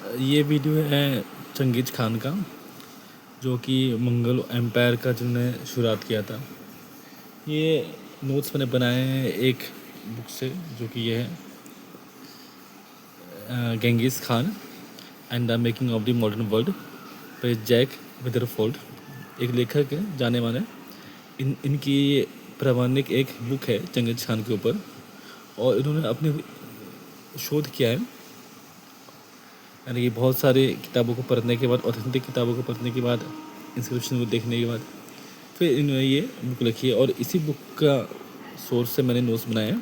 ये वीडियो है चंगेज़ खान का, जो कि मंगल एम्पायर का जिन्होंने शुरुआत किया था। ये नोट्स मैंने बनाए हैं एक बुक से, जो कि ये है Genghis Khan and the making of the modern world by Jack Weatherford. एक लेखक है जाने माने। इनकी ये प्रामाणिक एक बुक है चंगेज़ खान के ऊपर, और इन्होंने अपने शोध किया है, यानी कि बहुत सारे किताबों को पढ़ने के बाद, ऑथेंटिक किताबों को पढ़ने के बाद, इंस्क्रिप्शन को देखने के बाद फिर इन्होंने ये बुक लिखी है। और इसी बुक का सोर्स से मैंने नोट्स बनाए हैं।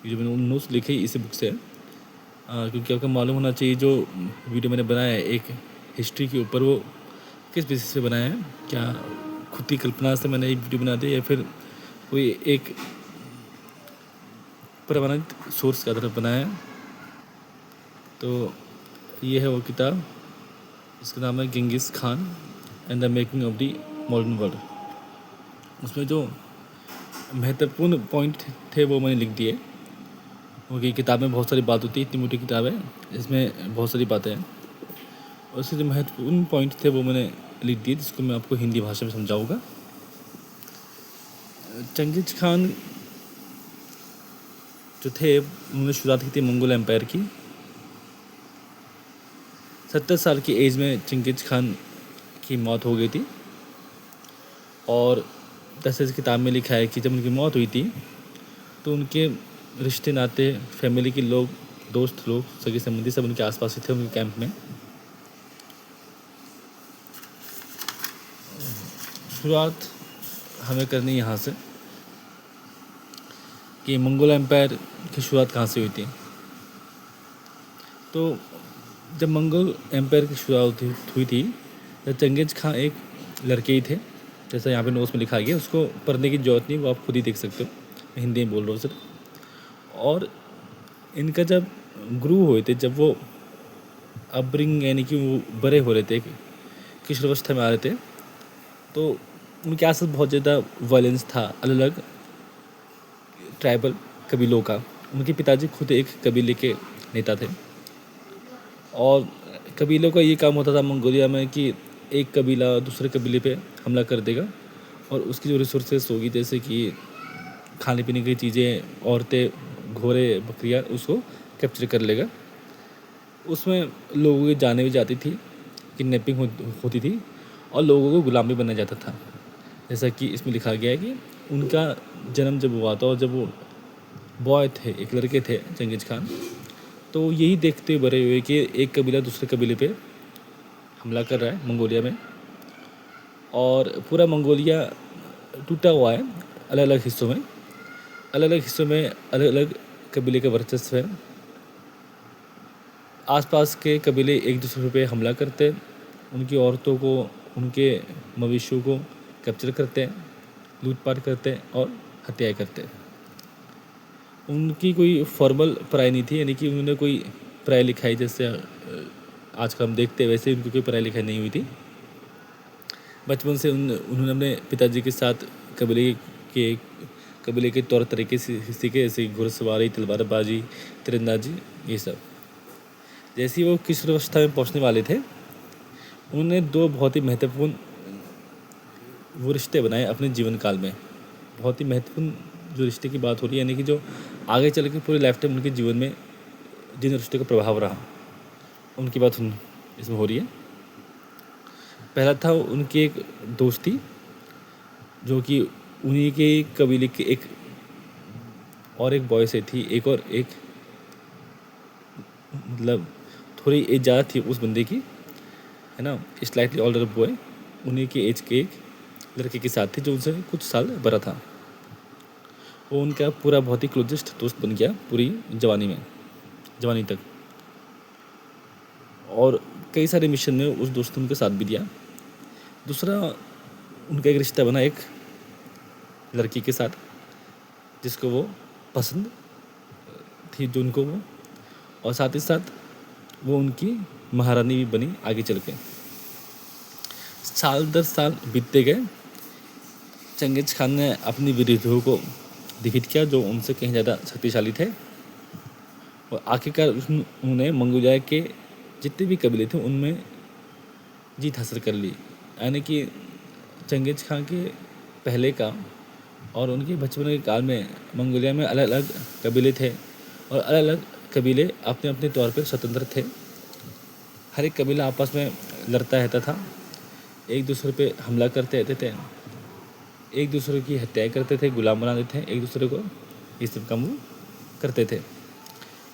ये जो मैंने नोट्स लिखे इसी बुक से है, क्योंकि आपको मालूम होना चाहिए जो वीडियो मैंने बनाया है एक हिस्ट्री के ऊपर, वो किस बेसिस पे बनाया है। क्या खुद की कल्पना से मैंने ये वीडियो बना दी, या फिर कोई एक प्रमाणित सोर्स के आधार पर बनाया है। तो ये है वो किताब, इसका नाम है Genghis Khan and the making of the modern world. उसमें जो महत्वपूर्ण पॉइंट थे वो मैंने लिख दिए, क्योंकि किताब में बहुत सारी बात होती है, इतनी मोटी किताब है, इसमें बहुत सारी बातें हैं। और उसके जो महत्वपूर्ण पॉइंट थे वो मैंने लिख दिए, जिसको मैं आपको हिंदी भाषा में समझाऊंगा। चंगेज़ खान जो थे, उन्होंने शुरुआत की थी मंगोल एम्पायर की। 70 साल की एज में चंगेज़ खान की मौत हो गई थी। और जैसे इस किताब में लिखा है कि जब उनकी मौत हुई थी तो उनके रिश्ते नाते, फैमिली के लोग, दोस्त लोग, सगे संबंधी सब उनके आसपास ही थे, उनके कैंप में। शुरुआत हमें करनी यहाँ से कि मंगोल एम्पायर की शुरुआत कहाँ से हुई थी। तो जब मंगोल एम्पायर की शुरुआत हुई थी, जब चंगेज़ खान एक लड़के ही थे, जैसा यहाँ पे नोट्स में लिखा गया, उसको पढ़ने की ज़रूरत नहीं, वो आप खुद ही देख सकते हो, मैं हिंदी में बोल रहा हूँ सर। और इनका जब गुरु हुए थे, जब वो अपब्रिंग यानी कि वो बड़े हो रहे थे, किशोरावस्था में आ रहे थे, तो उनके आसपास बहुत ज़्यादा वायलेंस था, अलग अलग ट्राइबल कबीलों का। उनके पिताजी खुद एक कबीले के नेता थे, और कबीलों का ये काम होता था मंगोलिया में कि एक कबीला दूसरे कबीले पे हमला कर देगा, और उसकी जो रिसोर्सेस होगी, जैसे कि खाने पीने की चीज़ें, औरतें, घोड़े, बकरियाँ, उसको कैप्चर कर लेगा। उसमें लोगों की जानें भी जाती थी, किडनैपिंग होती थी, और लोगों को गुलाम भी बनाया जाता था। जैसा कि इसमें लिखा गया है कि उनका जन्म जब हुआ था, और जब वो बॉय थे, एक लड़के थे चंगेज़ खान, तो यही देखते बड़े हुए कि एक कबीला दूसरे कबीले पे हमला कर रहा है मंगोलिया में, और पूरा मंगोलिया टूटा हुआ है अलग अलग हिस्सों में। अलग अलग हिस्सों में अलग अलग कबीले का वर्चस्व है। आसपास के कबीले एक दूसरे पे हमला करते हैं, उनकी औरतों को, उनके मवेशियों को कैप्चर करते हैं, लूटपाट करते हैं और हत्याएं करते हैं। उनकी कोई फॉर्मल पढ़ाई नहीं थी, यानी कि उन्होंने कोई पढ़ाई लिखाई जैसे आजकल हम देखते हैं, वैसे उनकी कोई पढ़ाई लिखाई नहीं हुई थी। बचपन से उन्होंने अपने पिताजी के साथ कबीले के तौर तरीके से सीखे, जैसे घुड़सवारी, तलवारबाजी, तीरंदाजी, ये सब। जैसे ही वो किशोरावस्था में पहुंचने वाले थे, उन्होंने दो बहुत ही महत्वपूर्ण वो रिश्ते बनाए अपने जीवन काल में। बहुत ही महत्वपूर्ण जो रिश्ते की बात हो रही है, यानी कि जो आगे चल के पूरे लाइफ टाइम उनके जीवन में जिन रिश्ते का प्रभाव रहा, उनकी बात इसमें हो रही है। पहला था उनकी एक दोस्ती, जो कि उन्हीं के कबीले के एक और एक बॉय से थी। एक और एक मतलब थोड़ी एज ज़्यादा थी उस बंदे की, है ना, स्लाइटली ओल्डर बॉय, उन्हीं के एज के एक लड़के के साथ थे जो उनसे कुछ साल बड़ा था। वो उनका पूरा बहुत ही क्लोजेस्ट दोस्त बन गया पूरी जवानी तक, और कई सारे मिशन में उस दोस्त ने उनके साथ भी दिया। दूसरा उनका एक रिश्ता बना एक लड़की के साथ, जिसको वो पसंद थी, जो उनको वो, और साथ ही साथ वो उनकी महारानी भी बनी आगे चल के। साल दर साल बीतते गए। चंगेज़ खान ने अपनी विरोधियों को डिफीट किया, जो उनसे कहीं ज़्यादा शक्तिशाली थे, और आखिरकार उन्होंने मंगोलिया के जितने भी कबीले थे उनमें जीत हासिल कर ली। यानी कि चंगेज़ खां के पहले का और उनके बचपन के काल में मंगोलिया में अलग अलग कबीले थे और अलग अलग कबीले अपने अपने तौर पर स्वतंत्र थे। हर एक कबीला आपस में लड़ता रहता था, एक दूसरे पे हमला करते रहते थे, एक दूसरे की हत्याएं करते थे, गुलाम बनाते थे एक दूसरे को, ये सब काम वो करते थे।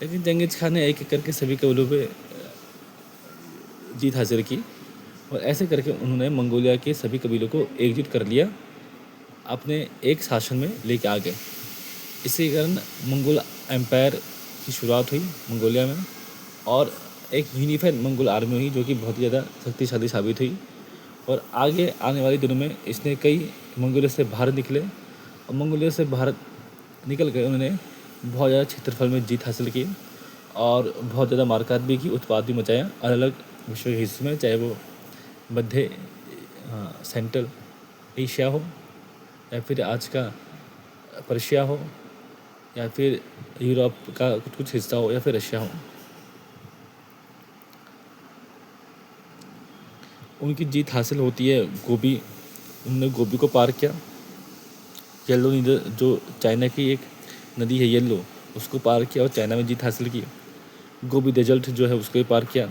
लेकिन चंगेज़ खान ने एक एक करके सभी कबीलों पे जीत हासिल की और ऐसे करके उन्होंने मंगोलिया के सभी कबीलों को एकजुट कर लिया, अपने एक शासन में लेके आ गए। इसी कारण मंगोल एम्पायर की शुरुआत हुई मंगोलिया में और एक यूनिफाइड मंगोल आर्मी हुई जो कि बहुत ही ज़्यादा शक्तिशाली साबित हुई। और आगे आने वाले दिनों में इसने कई मंगोलिया से बाहर निकले और मंगोलिया से बाहर निकल कर उन्होंने बहुत ज़्यादा क्षेत्रफल में जीत हासिल की और बहुत ज़्यादा मारकाट भी की, उत्पात भी मचाया अलग अलग विश्व के हिस्सों में, चाहे वो मध्य सेंट्रल एशिया हो या फिर आज का पर्शिया हो या फिर यूरोप का कुछ कुछ हिस्सा हो या फिर रशिया हो। उनकी जीत हासिल होती है गोबी, उन्होंने गोबी को पार किया, येलो नदी जो चाइना की एक नदी है येलो, उसको पार किया और चाइना में जीत हासिल की। गोबी डेजर्ट जो है उसको भी पार किया।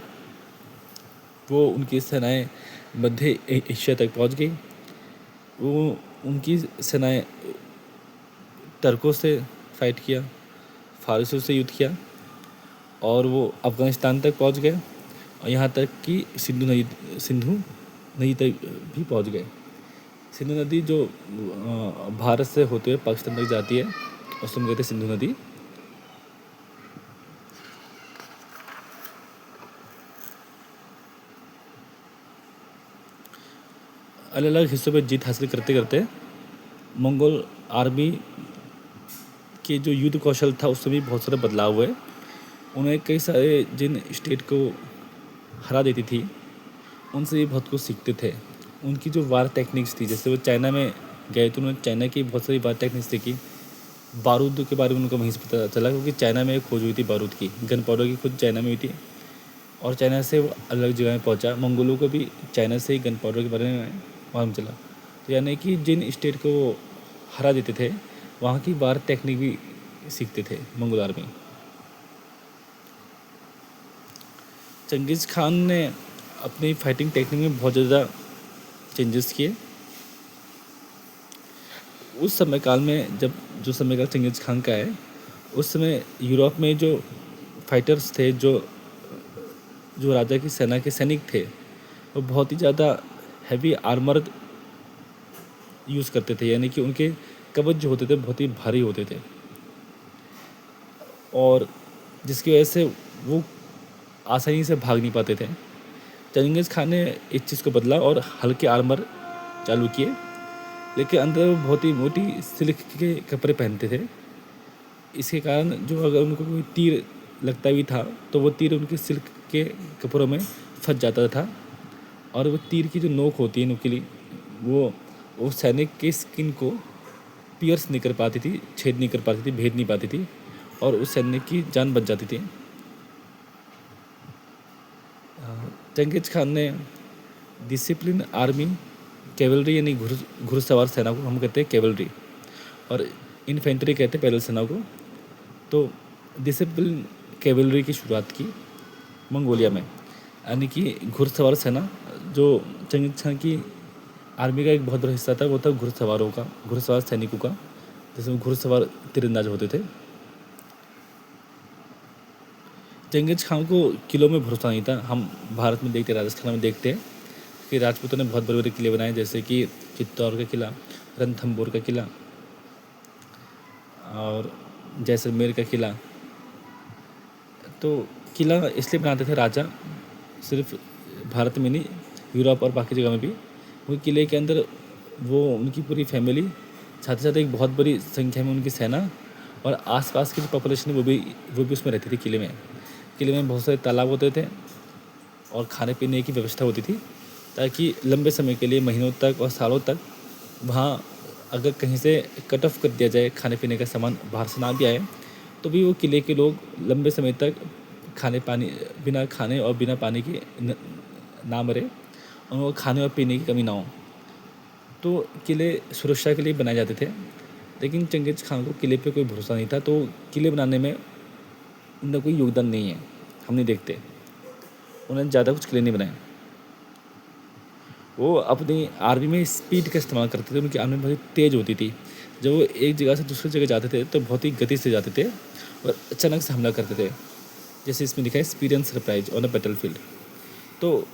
वो उनकी सेनाएं मध्य एशिया तक पहुंच गई। वो उनकी सेनाएं टर्कों से फाइट किया, फारसियों से युद्ध किया और वो अफ़गानिस्तान तक पहुंच गए और यहाँ तक कि सिंधु नदी तक भी पहुंच गए। सिंधु नदी जो भारत से होते हुए पाकिस्तान तक जाती है उसको हम कहते हैं सिंधु नदी। अलग अलग हिस्सों पे जीत हासिल करते करते मंगोल आर्मी के जो युद्ध कौशल था उसमें भी बहुत सारे बदलाव हुए। उन्हें कई सारे जिन स्टेट को हरा देती थी उनसे भी बहुत कुछ सीखते थे। उनकी जो वार टेक्निक्स थी, जैसे वो चाइना में गए तो उन्होंने चाइना की बहुत सारी वार टेक्निक्स सीखी। बारूद के बारे में उनको वहीं से पता चला क्योंकि चाइना में खोज हुई थी बारूद की, गन पाउडर की खोज चाइना में हुई थी और चाइना से वो अलग जगह में पहुंचा। मंगोलों को भी चाइना से ही गन पाउडर के बारे में मालूम चला। तो यानी कि जिन स्टेट को वो हरा देते थे वहाँ की वार टेक्निक भी सीखते थे मंगोल आर्मी। चंगेज़ खान ने अपनी फाइटिंग टेक्निक में बहुत ज़्यादा चेंजेस किए। उस समय काल में जब जो समय काल चंगेज़ खान का है उस समय यूरोप में जो फाइटर्स थे, जो राजा की सेना के सैनिक थे, वो बहुत ही ज़्यादा हैवी आर्मर्ड यूज़ करते थे। यानी कि उनके कवच जो होते थे बहुत ही भारी होते थे और जिसकी वजह से वो आसानी से भाग नहीं पाते थे। चंगेज़ खान ने इस चीज़ को बदला और हल्के आर्मर चालू किए, लेकिन अंदर वो बहुत ही मोटी सिल्क के कपड़े पहनते थे। इसके कारण जो अगर उनको कोई तीर लगता भी था तो वो तीर उनके सिल्क के कपड़ों में फंस जाता था और वो तीर की जो नोक होती है नुकीली, वो सैनिक के स्किन को पियर्स नहीं कर पाती थी, छेद नहीं कर पाती थी, भेद नहीं पाती थी और उस सैनिक की जान बच जाती थी। चंगेज़ खान ने डिसिप्लिन आर्मी, कैवलरी यानी घुड़सवार सेना को हम कहते हैं कैवलरी और इन्फेंट्री कहते हैं पैदल सेना को। तो डिसिप्लिन कैवलरी की शुरुआत की मंगोलिया में, यानी कि घुड़सवार सेना जो चंगेज़ खान की आर्मी का एक बहुत बड़ा हिस्सा था, वो था घुड़सवार सैनिकों का, जिसमें घुड़सवार तीरंदाज होते थे। चंगेज़ खान को किलों में भरोसा नहीं था। हम भारत में देखते, राजस्थान में देखते हैं कि राजपूतों ने बहुत बड़े बड़े किले बनाए, जैसे कि चित्तौड़ का किला, रणथंभौर का किला और जैसलमेर का किला। तो किला इसलिए बनाते थे राजा, सिर्फ भारत में नहीं, यूरोप और बाकी जगह में भी। वो किले के अंदर वो उनकी पूरी फैमिली, साथ ही साथ एक बहुत बड़ी संख्या में उनकी सेना और आसपास की जो पॉपुलेशन है वो भी उसमें रहती थी किले में। किले में बहुत सारे तालाब होते थे और खाने पीने की व्यवस्था होती थी, ताकि लंबे समय के लिए, महीनों तक और सालों तक वहाँ अगर कहीं से कट ऑफ कर दिया जाए, खाने पीने का सामान बाहर से ना भी आए, तो भी वो किले के लोग लंबे समय तक बिना खाने और बिना पानी के ना मरे, उनको खाने और पीने की कमी ना हो। तो किले सुरक्षा के लिए बनाए जाते थे, लेकिन चंगेज़ खान को किले पे कोई भरोसा नहीं था, तो किले बनाने में उनका कोई योगदान नहीं है, हम नहीं देखते। उन्होंने ज़्यादा कुछ किले नहीं बनाए। वो अपनी आर्मी में स्पीड का इस्तेमाल करते थे, उनकी आर्मी बहुत तेज़ होती थी। जब वो एक जगह से दूसरी जगह जाते थे तो बहुत ही गति से जाते थे और अचानक से हमला करते थे, जैसे इसमें लिखा है speed and surprise on a battlefield. तो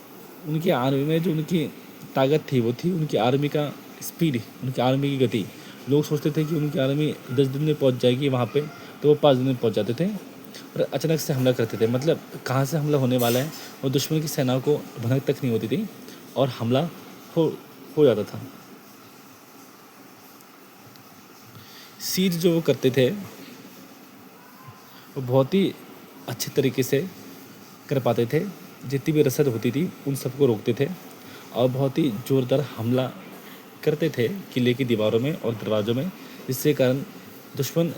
उनकी आर्मी में जो उनकी ताकत थी वो थी उनकी आर्मी का स्पीड, उनकी आर्मी की गति। लोग सोचते थे कि उनकी आर्मी 10 दिन में पहुंच जाएगी वहाँ पे, तो वो 5 दिन में पहुंच जाते थे और अचानक से हमला करते थे। मतलब कहाँ से हमला होने वाला है और दुश्मन की सेना को भनक तक नहीं होती थी और हमला हो जाता था। सीज जो वो करते थे वो बहुत ही अच्छे तरीके से कर पाते थे। जितनी भी रसद होती थी उन सबको रोकते थे और बहुत ही ज़ोरदार हमला करते थे किले की दीवारों में और दरवाज़ों में, जिससे कारण दुश्मन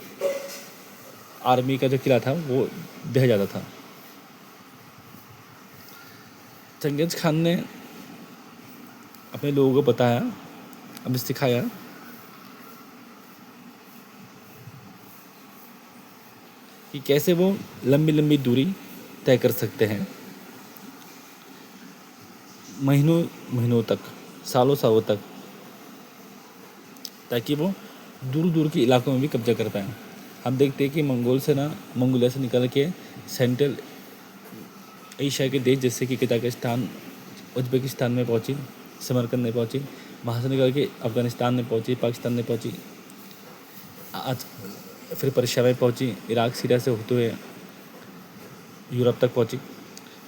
आर्मी का जो किला था वो ढह जाता था। चंगेज़ खान ने अपने लोगों को बताया, हमें सिखाया कि कैसे वो लंबी लंबी दूरी तय कर सकते हैं, महीनों महीनों तक, सालों सालों तक, ताकि वो दूर दूर के इलाकों में भी कब्जा कर पाएँ। हम देखते हैं कि मंगोलिया से निकल के सेंट्रल एशिया के देश जैसे कि कजाकिस्तान, उज़्बेकिस्तान में पहुँची, समरकंद में पहुँची, वहाँ से निकल के अफ़गानिस्तान में पहुँची, पाकिस्तान में पहुँची, आज फिर पर्शिया में पहुँची, इराक सीरिया से होते हुए यूरोप तक पहुँची।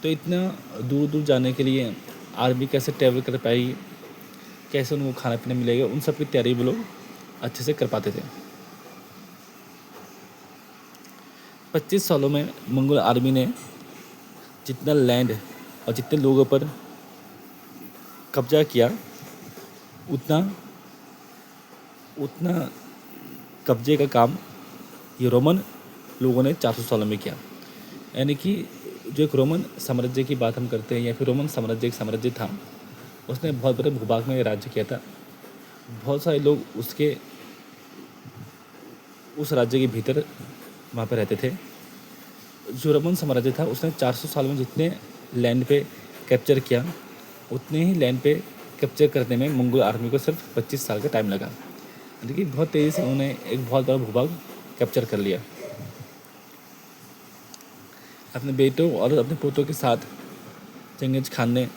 तो इतना दूर दूर जाने के लिए आर्मी कैसे ट्रैवल कर पाएगी, कैसे उनको खाना पीना मिलेगा, उन सब की तैयारी वो लोग अच्छे से कर पाते थे। 25 सालों में मंगोल आर्मी ने जितना लैंड और जितने लोगों पर कब्जा किया, उतना कब्जे का काम ये रोमन लोगों ने 400 सालों में किया। यानी कि जो एक रोमन साम्राज्य की बात हम करते हैं या फिर रोमन साम्राज्य एक साम्राज्य था, उसने बहुत बड़े भूभाग में राज्य किया था। बहुत सारे लोग उस राज्य के भीतर वहाँ पर रहते थे। जो रोमन साम्राज्य था उसने 400 साल में जितने लैंड पे कैप्चर किया, उतने ही लैंड पे कैप्चर करने में मंगोल आर्मी को सिर्फ 25 साल का टाइम लगा। लेकिन बहुत तेज़ी से उन्होंने एक बहुत बड़ा भूभाग कैप्चर कर लिया। अपने बेटों और अपने पोतों के साथ चंगेज़ खान ने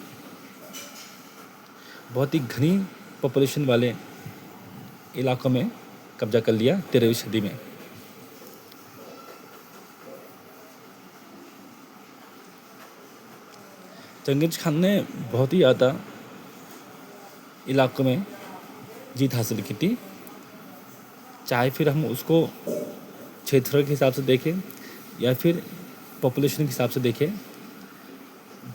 बहुत ही घनी पॉपुलेशन वाले इलाकों में कब्जा कर लिया 13वीं सदी में। चंगेज़ खान ने बहुत ही ज़्यादा इलाकों में जीत हासिल की थी, चाहे फिर हम उसको क्षेत्र के हिसाब से देखें या फिर पॉपुलेशन के हिसाब से देखें,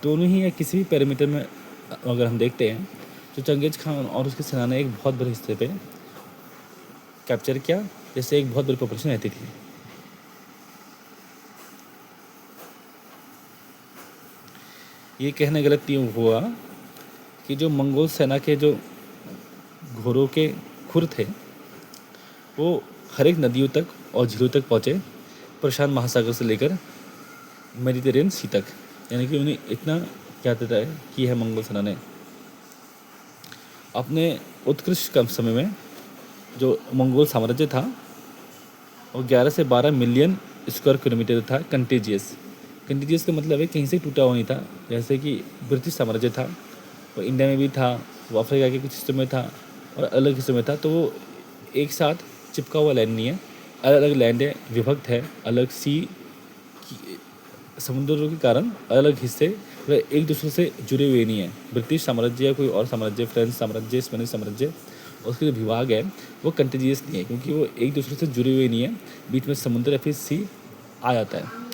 दोनों ही या किसी भी पैरामीटर में अगर हम देखते हैं तो चंगेज़ खान और उसकी सेना ने एक बहुत बड़े हिस्से पे कैप्चर किया, जैसे एक बहुत बड़ी पॉपुलेशन रहती थी। ये कहना गलत यूँ हुआ कि जो मंगोल सेना के जो घोड़ों के खुर थे वो हर एक नदियों तक और झीलों तक पहुँचे, प्रशांत महासागर से लेकर मेडिटेरियन सी तक। यानी कि उन्हें इतना क्या देता है कि है मंगोल सेना ने अपने उत्कृष्ट कम समय में जो मंगोल साम्राज्य था वो 11 से 12 मिलियन स्क्वायर किलोमीटर था। कंटीजियस का मतलब है कहीं से टूटा हुआ नहीं था, जैसे कि ब्रिटिश साम्राज्य था वो इंडिया में भी था, वो अफ्रीका के कुछ हिस्सों में था और अलग हिस्सों में था। तो वो एक साथ चिपका हुआ लैंड नहीं है, अलग अलग लैंड है, विभक्त है, अलग समुद्रों के कारण अलग हिस्से एक दूसरे से जुड़े हुए नहीं है। ब्रिटिश साम्राज्य या कोई और साम्राज्य, फ्रेंच साम्राज्य, स्पेनिश साम्राज्य, उसके जो विभाग है वो कंटीजियस नहीं है क्योंकि वो एक दूसरे से जुड़े हुए नहीं है, बीच में समुद्र या फिर सी आ जाता है।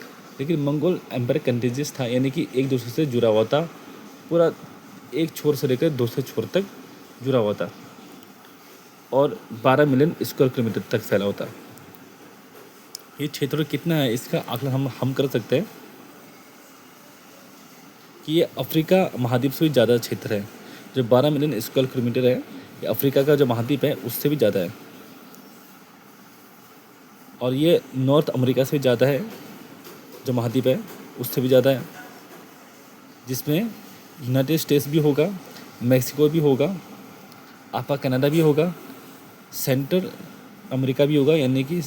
लेकिन मंगोल एम्पायर कंटीजियस था, यानी कि एक दूसरे से जुड़ा हुआ था, पूरा एक छोर से लेकर दूसरे छोर तक जुड़ा हुआ था और 12 मिलियन स्क्वायर किलोमीटर तक फैला होता। ये क्षेत्र कितना है इसका आकलन हम कर सकते हैं। कि ये अफ्रीका महाद्वीप से भी ज़्यादा क्षेत्र है। जो 12 मिलियन स्क्वायर किलोमीटर है, ये अफ्रीका का जो महाद्वीप है उससे भी ज़्यादा है। और ये नॉर्थ अमेरिका से भी ज़्यादा है, जो महाद्वीप है उससे भी ज़्यादा है, जिसमें यूनाइटेड स्टेट्स भी होगा, मैक्सिको भी होगा, आपका कनाडा भी होगा, सेंट्रल अमेरिका भी होगा, यानी कि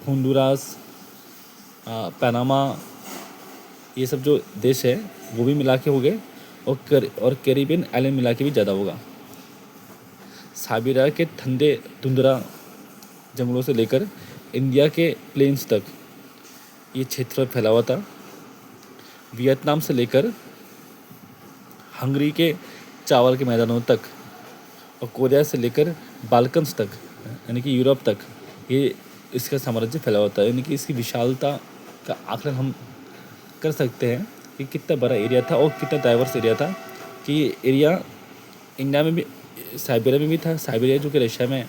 होंडुरास, पनामा, ये सब जो देश है वो भी मिला के हो गए, और कैरिबियन आइलैंड मिला के भी ज़्यादा होगा। साइबेरिया के ठंडे टुंड्रा जंगलों से लेकर इंडिया के प्लेन्स तक ये क्षेत्र फैला हुआ था। वियतनाम से लेकर हंगरी के चावल के मैदानों तक, और कोरिया से लेकर बाल्कन्स तक, यानी कि यूरोप तक, ये इसका साम्राज्य फैला हुआ था। यानी कि इसकी विशालता का आकलन हम कर सकते हैं कि कितना बड़ा एरिया था और कितना डाइवर्स एरिया था। कि ये एरिया इंडिया में भी, साइबेरिया में भी था। साइबेरिया जो कि रशिया में है,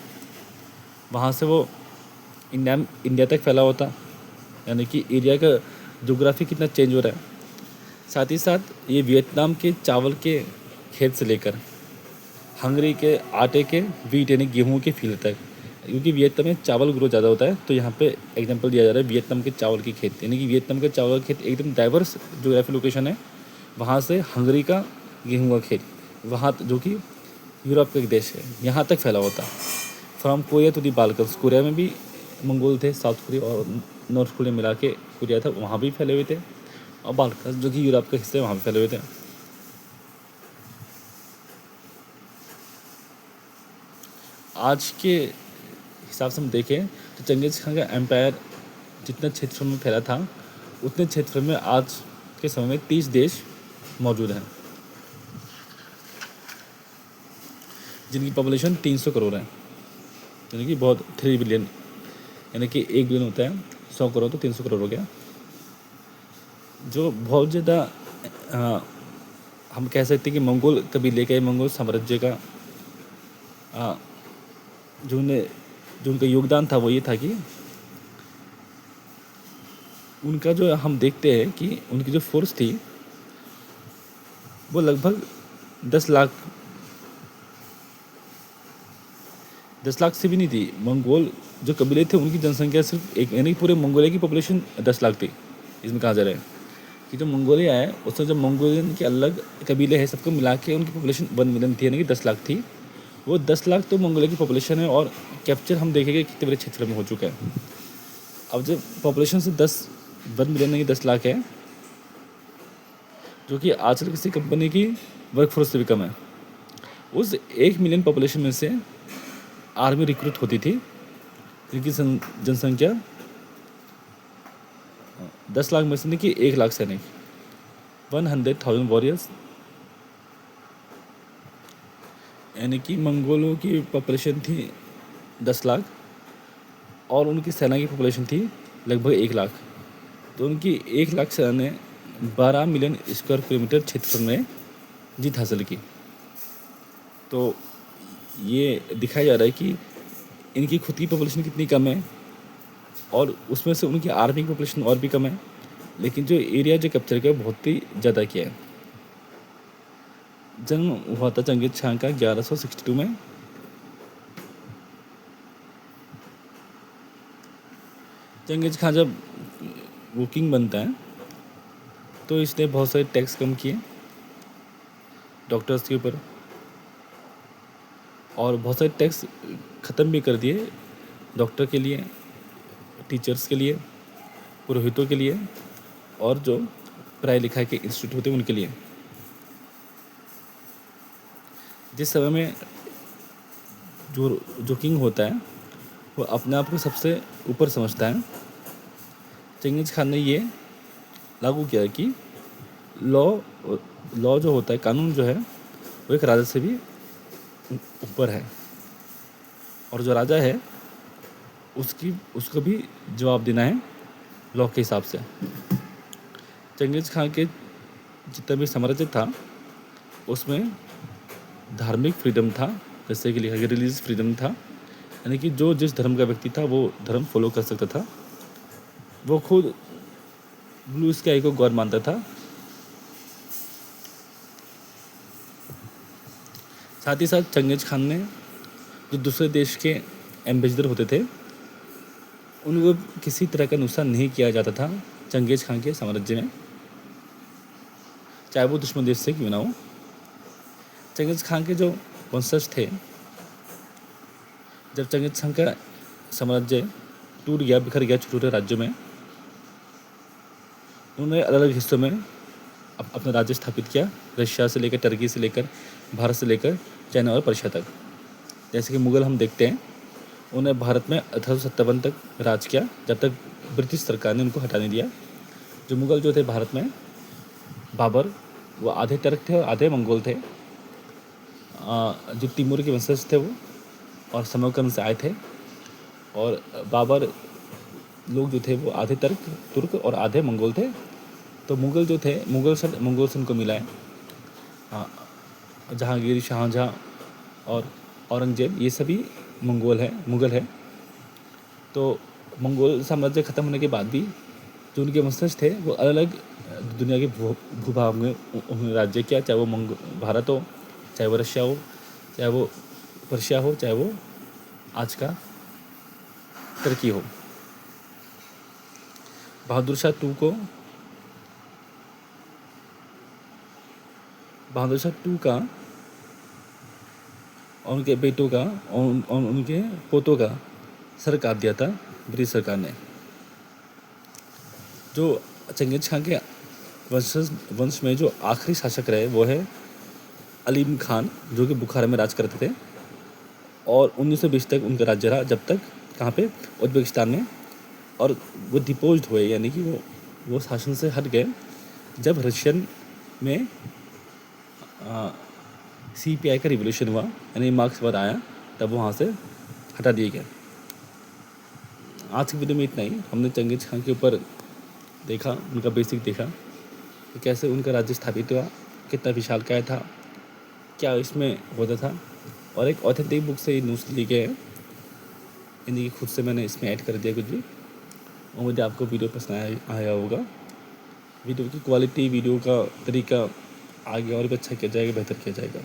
वहाँ से वो इंडिया तक फैला हुआ था। यानी कि एरिया का जोग्राफी कितना चेंज हो रहा है। साथ ही साथ ये वियतनाम के चावल के खेत से लेकर हंगरी के आटे के वीट यानी गेहूँ के फील्ड तक, क्योंकि वियतनाम में चावल ग्रो ज़्यादा होता है, तो यहाँ पे एग्जांपल दिया जा रहा है वियतनाम के चावल की खेत। यानी कि वियतनाम का चावल का खेत एकदम डाइवर्स जोग्राफी लोकेशन है। वहाँ से हंगरी का गेहूँ का खेत, वहाँ जो कि यूरोप का एक देश है, यहाँ तक फैला हुआ था। From Korea to the Balkans, Korea में भी मंगोल थे, साउथ कोरिया और नॉर्थ कोरिया मिला के कोरिया था, वहाँ भी फैले हुए थे। और बाल्कन्स जो कि यूरोप का हिस्सा है, वहाँ भी फैले हुए थे। आज के हिसाब से हम देखें तो चंगेज़ खान का एम्पायर जितना क्षेत्र में फैला था, उतने क्षेत्र में आज के समय में 30 देश मौजूद हैं, जिनकी पॉपुलेशन 300 करोड़ है। यानी कि बहुत 3 बिलियन, यानी कि 1 बिलियन होता है 100 करोड़, तो 300 करोड़ हो गया, जो बहुत ज़्यादा हम कह सकते हैं कि मंगोल कबीले का, मंगोल साम्राज्य का जो उनका योगदान था वो ये था कि उनका जो हम देखते हैं कि उनकी जो फोर्स थी वो लगभग 10 लाख से भी नहीं थी। मंगोल जो कबीले थे उनकी जनसंख्या सिर्फ एक, यानी पूरे मंगोलिया की पॉपुलेशन 10 लाख थी। इसमें कहा जा रहा है कि जो मंगोलिया है उसमें जो मंगोलियन के अलग कबीले हैं सबको मिला के उनकी पॉपुलेशन 1 मिलियन थी, यानी कि 10 लाख थी। वो 10 लाख तो मंगोलिया की पॉपुलेशन है, और कैप्चर हम देखेंगे कितने बड़े क्षेत्र में हो चुका है। अब जब पॉपुलेशन से 1 मिलियन नहीं 10 लाख है, जो कि आजकल किसी कंपनी की वर्कफोर्स से भी कम है, उस 1 मिलियन पॉपुलेशन में से आर्मी रिक्रूट होती थी, जिनकी जनसंख्या 10 लाख में से नहीं कि 1 लाख सैनिक, 100,000 वॉरियर्स। यानी कि मंगोलों की पॉपुलेशन थी 10 लाख और उनकी सेना की पॉपुलेशन थी लगभग 1 लाख। तो उनकी 1 लाख सेना ने 12 मिलियन स्क्वायर किलोमीटर क्षेत्र में जीत हासिल की। तो ये दिखाया जा रहा है कि इनकी खुद की पॉपुलेशन कितनी कम है, और उसमें से उनकी आर्मी की पॉपुलेशन और भी कम है, लेकिन जो एरिया जो कैप्चर किया बहुत ही ज़्यादा किया है। जन्म हुआ था चंगेज़ खान का 1162 में। चंगेज़ खान जब वो किंग बनता है तो इसने बहुत सारे टैक्स कम किए डॉक्टर्स के ऊपर, और बहुत सारे टैक्स ख़त्म भी कर दिए डॉक्टर के लिए, टीचर्स के लिए, पुरोहितों के लिए, और जो पढ़ाई लिखाई के इंस्टीट्यूट होते हैं उनके लिए। जिस समय में जो किंग होता है वो अपने आप को सबसे ऊपर समझता है, चंगेज़ खान ने ये लागू किया कि लॉ जो होता है, कानून जो है, वो एक राजा से भी ऊपर है, और जो राजा है उसको भी जवाब देना है लॉ के हिसाब से। चंगेज़ खान के जितना भी साम्राज्य था उसमें धार्मिक फ्रीडम था, जैसे कि लिखा गया रिलीजियस फ्रीडम था, यानी कि जो जिस धर्म का व्यक्ति था वो धर्म फॉलो कर सकता था। वो खुद ब्लू स्काई को गॉड मानता था, साथ ही साथ चंगेज़ खान ने जो दूसरे देश के एम्बेसडर होते थे उनको किसी तरह का नुकसान नहीं किया जाता था चंगेज़ खान के साम्राज्य में, चाहे वो दुश्मन देश से क्यों ना हो। चंगेज़ खान के जो वंशज थे, जब चंगेज़ खान का साम्राज्य टूट गया, बिखर गया छोटे छोटे राज्यों में, उन्होंने अलग अलग हिस्सों में अपना राज्य स्थापित किया, रशिया से लेकर, टर्की से लेकर, भारत से लेकर चाइना और पर्शिया तक। जैसे कि मुग़ल हम देखते हैं, उन्होंने भारत में 1857 तक राज किया, जब तक ब्रिटिश सरकार ने उनको हटा नहीं दिया। जो मुग़ल जो थे भारत में, बाबर, वो आधे टर्क थे और आधे मंगोल थे। जो तिमूर के वंशज थे वो, और समरकंद से आए थे। और बाबर लोग जो थे वो आधे तुर्क और आधे मंगोल थे। तो मुग़ल जो थे, मंगोल से उनको मिला है। जहांगीर, शाहजहाँ और औरंगजेब, ये सभी मुग़ल है। तो मंगोल साम्राज्य ख़त्म होने के बाद भी जो उनके वंशज थे वो अलग अलग दुनिया के भूभाग में उन्होंने राज्य किया, चाहे वो भारत हो, चाहे वो रशिया हो, चाहे वो पर्शिया हो, चाहे वो आज का टर्की हो। बहादुर शाह टू का और उनके बेटों का और उनके पोतों का सर काट दिया था ब्रिटिश सरकार ने। जो चंगेज़ खान के वंश में जो आखिरी शासक रहे वो है अलीम खान, जो कि बुखारा में राज करते थे। और 1920 तक उनका राज्य रहा, जब तक कहाँ पे, उज़्बेकिस्तान में। और वो डिपोज्ड हुए, यानी कि वो शासन से हट गए जब रशियन में CPI का रिवोल्यूशन हुआ, यानी मार्क्सवाद आया, तब वहाँ से हटा दिए गए। आज की वीडियो में इतना ही। हमने चंगेज़ खान के ऊपर देखा, उनका बेसिक देखा कि कैसे उनका राज्य स्थापित हुआ, कितना विशालकाय था, क्या इसमें होता था। और एक ऑथेंटिक बुक से ये न्यूज़ ली गए हैं, यानी कि खुद से मैंने इसमें ऐड कर दिया कुछ भी। और मुझे आपको वीडियो पसंद आया होगा। वीडियो की क्वालिटी, वीडियो का तरीका आगे और भी अच्छा किया जाएगा, बेहतर किया जाएगा।